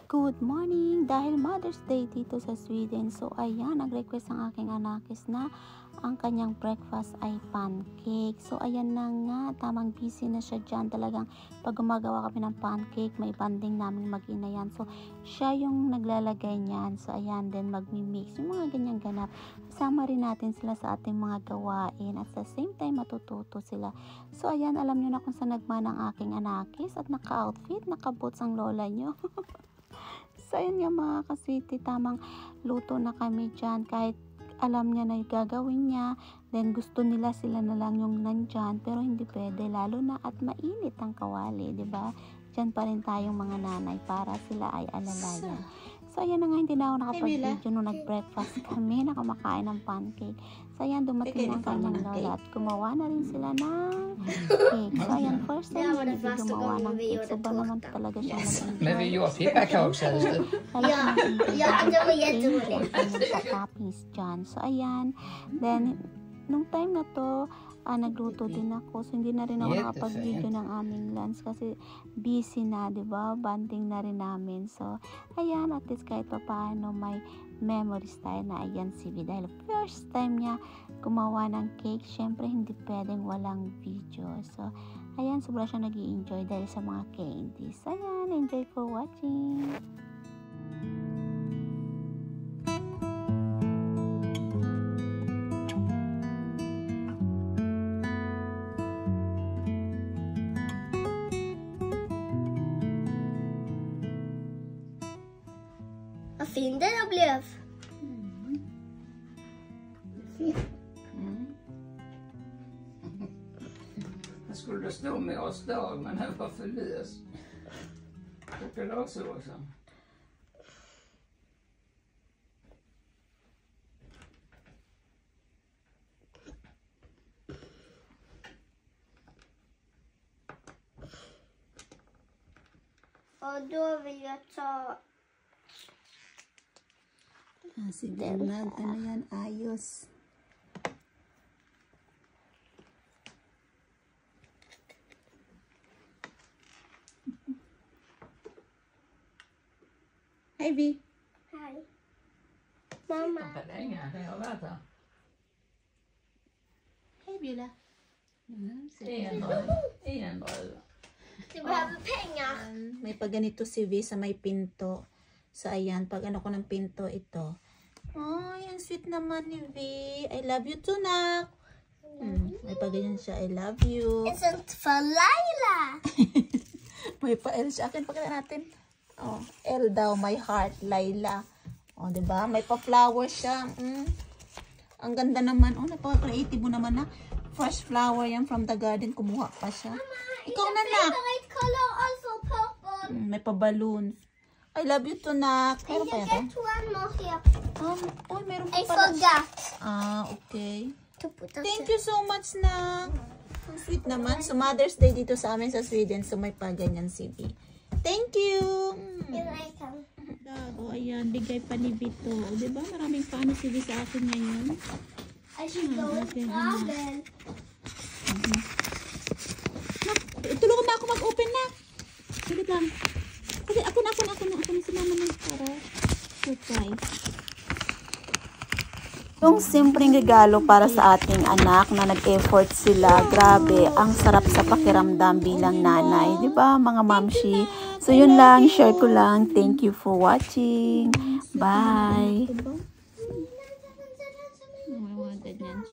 Good morning! Dahil Mother's Day dito sa Sweden, so ayan, nag-request ang aking anakis na ang kanyang breakfast ay pancake. So ayan na nga, tamang busy na siya dyan. Talagang pag gumagawa kami ng pancake, may banding namin mag-ina yan. So siya yung naglalagay niyan. So ayan, then magmi-mix. Yung mga ganyang ganap. Kasama rin natin sila sa ating mga gawain. At sa same time, matututo sila. So ayan, alam nyo na kung saan nagmana ang aking anakis. At naka-outfit, naka-boots ang lola nyo. So ayun nga mga kaswiti, tamang luto na kami dyan. Kahit alam niya na yung gagawin niya, then gusto nila sila na lang yung nandyan, pero hindi pwede, lalo na at mainit ang kawali, di ba? Diyan pa rin tayong mga nanay para sila ay alalayan. So ayan na nga, hindi na ako nakapag-video nung nag-breakfast kami, nakamakain ng pancake. So ayan, dumating ang kanyang lola at gumawa na rin sila ng cake. So ayan, first time hindi gumawa ng cake. So ba naman talaga siya nag-enjoy. Men vi gjorde pepparkakor. Ja, det var jätteroligt. Sa toppings dyan. So ayan, then nung time na to, nagluto din ako. So hindi na rin ako nakapag-video ng aming lunch kasi busy na, di ba? Banding na rin namin. So ayan, at least kahit pa paano may memories tayo na ayan si V. Dahil first time niya gumawa ng cake, syempre hindi pwedeng walang video. So ayan, sobra siya nag-i-enjoy dahil sa mga candies. Ayan, enjoy for watching! Vad fin den blev. Den skulle stå med oss då, men den var för lös. Chokladsåsen. Och då vill jag ta... Si Bernard, ano yan? Ayos. Hi, V. Här. Mamma. För länge, det har varit här. Hej, Bjula. En druva. Du behöver pengar. May paganito si V sa may pinto. So, ayan, pag ano ko ng pinto ito. Oh, yan sweet naman ni V. I love you too, nak. May paganyan siya. I love you. It's för Laila. May pa-L siya. Akin, pakita natin. Oh, L daw, my heart, Laila. Oh, diba? May pa-flower siya. Ang ganda naman. Oh, napaka-creative mo naman na. Fresh flower yan from the garden. Kumuha pa siya. Mama, ikaw na, nak. favorite color also purple. May pa-balloons. I love you too, nak. Meron pa yan? Get one more here. Oh, meron pa I pala. forgot. Okay. To put us Thank you so much, nak. Ang sweet naman. So, Mother's Day dito sa amin sa Sweden. So, may paganyan si V. Thank you. Here I come. O, ayan. Bigay pa ni Vito. O, diba? Maraming paano si V sa akin ngayon. I should go and travel. Tulungan mo ako mag-open na. Sige lang. Kasi ako na si mama na para surprise. Yung simpleng regalo para sa ating anak na nag-effort sila. Grabe, ang sarap sa pakiramdam bilang nanay. Diba mga mamshi? So yun lang, share ko lang. Thank you for watching. Bye!